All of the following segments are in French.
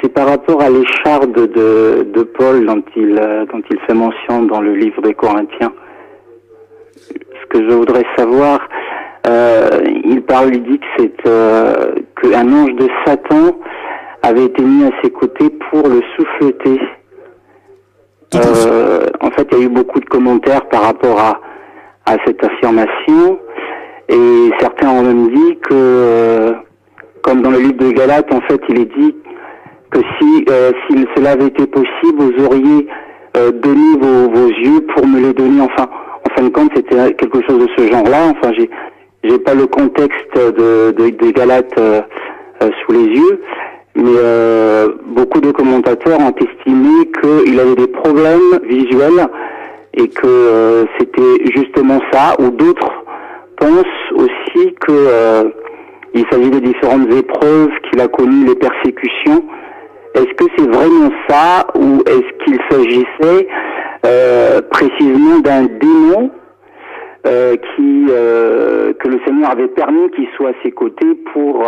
c'est par rapport à l'écharde de Paul dont il fait mention dans le livre des Corinthiens. Ce que je voudrais savoir, il dit que c'est qu'un ange de Satan avait été mis à ses côtés pour le souffleter. En fait, il y a eu beaucoup de commentaires par rapport à cette affirmation, et certains ont même dit que, comme dans le livre de Galates, en fait, il est dit que si cela avait été possible, vous auriez donné vos yeux pour me les donner. Enfin, en fin de compte, c'était quelque chose de ce genre-là. Enfin, j'ai pas le contexte de Galates sous les yeux, mais beaucoup de commentateurs ont estimé qu'il avait des problèmes visuels et que c'était justement ça, ou d'autres pensent aussi que il s'agit de différentes épreuves qu'il a connues, les persécutions. Est-ce que c'est vraiment ça, ou est-ce qu'il s'agissait précisément d'un démon que le Seigneur avait permis qu'il soit à ses côtés pour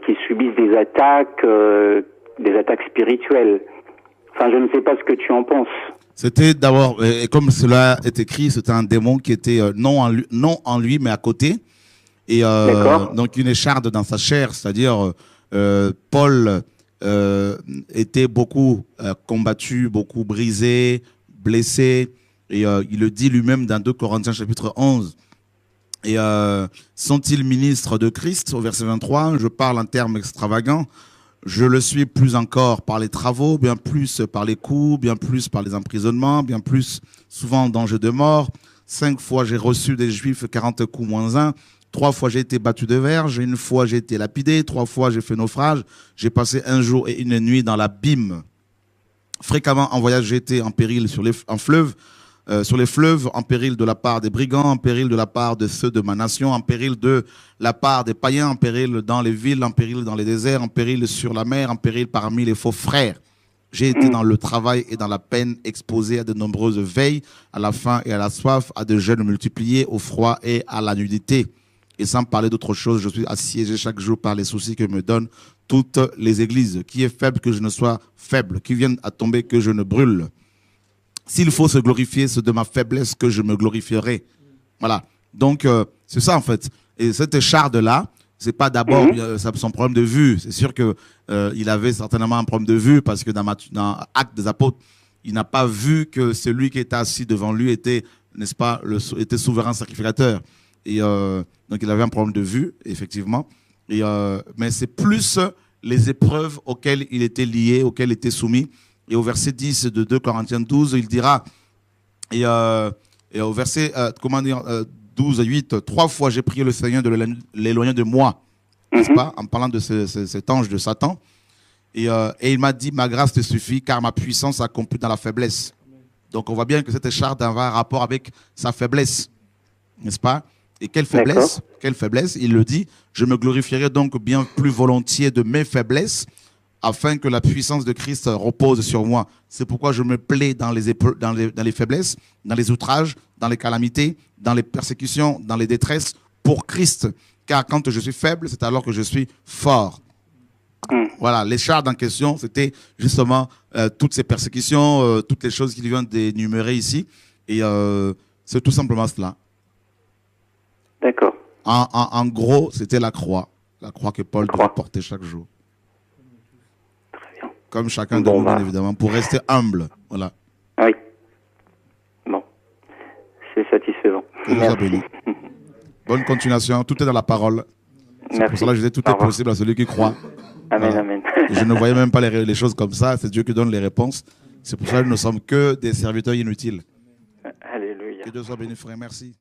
qu'il subisse des attaques spirituelles. Enfin, je ne sais pas ce que tu en penses. C'était d'abord, et comme cela est écrit, c'était un démon qui était non en lui, mais à côté. Et donc une écharde dans sa chair, c'est-à-dire Paul était beaucoup combattu, beaucoup brisé, blessé. Et il le dit lui-même dans 2 Corinthiens chapitre 11. Et sont-ils ministres de Christ, au verset 23, je parle en termes extravagants. Je le suis plus encore par les travaux, bien plus par les coups, bien plus par les emprisonnements, bien plus souvent en danger de mort. 5 fois j'ai reçu des Juifs 40 coups moins 1. 3 fois j'ai été battu de verge. 1 fois j'ai été lapidé. 3 fois j'ai fait naufrage. J'ai passé 1 jour et 1 nuit dans l'abîme. Fréquemment en voyage, j'ai été en péril sur les fleuves, en péril de la part des brigands, en péril de la part de ceux de ma nation, en péril de la part des païens, en péril dans les villes, en péril dans les déserts, en péril sur la mer, en péril parmi les faux frères. J'ai été dans le travail et dans la peine, exposé à de nombreuses veilles, à la faim et à la soif, à de jeûnes multipliés, au froid et à la nudité. Et sans parler d'autre chose, je suis assiégé chaque jour par les soucis que me donnent toutes les églises. Qui est faible que je ne sois faible, qui vienne à tomber que je ne brûle. S'il faut se glorifier, c'est de ma faiblesse que je me glorifierai. Voilà. Donc, c'est ça, en fait. Et cette écharde-là, c'est pas d'abord son problème de vue. C'est sûr que il avait certainement un problème de vue parce que dans Actes des Apôtres, il n'a pas vu que celui qui était assis devant lui était, n'est-ce pas, était souverain sacrificateur. Et donc, il avait un problème de vue, effectivement. Et, mais c'est plus les épreuves auxquelles il était lié, auxquelles il était soumis. Et au verset 10 de 2 Corinthiens 12, il dira, et au verset 12 à 8, 3 fois j'ai prié le Seigneur de l'éloigner de moi, n'est-ce pas, en parlant de cet ange de Satan. Et il m'a dit, ma grâce te suffit, car ma puissance s'accomplit dans la faiblesse. Donc on voit bien que cette écharde a un rapport avec sa faiblesse, n'est-ce pas? Et quelle faiblesse? Quelle faiblesse? Il le dit, je me glorifierai donc bien plus volontiers de mes faiblesses, afin que la puissance de Christ repose sur moi. C'est pourquoi je me plais dans les faiblesses, dans les outrages, dans les calamités, dans les persécutions, dans les détresses, pour Christ. Car quand je suis faible, c'est alors que je suis fort. Voilà, l'écharde en question, c'était justement toutes ces persécutions, toutes les choses qu'il vient d'énumérer ici. Et c'est tout simplement cela. D'accord. En gros, c'était la croix que Paul devait porter chaque jour. Comme chacun de nous, bien évidemment, pour rester humble. Voilà. Oui. Bon. C'est satisfaisant. Merci. Bonne continuation. Tout est dans la parole. C'est pour cela que je disais tout est possible à celui qui croit. Amen, amen. Je ne voyais même pas les choses comme ça. C'est Dieu qui donne les réponses. C'est pour ça que nous ne sommes que des serviteurs inutiles. Alléluia. Que Dieu soit béni, frère. Merci.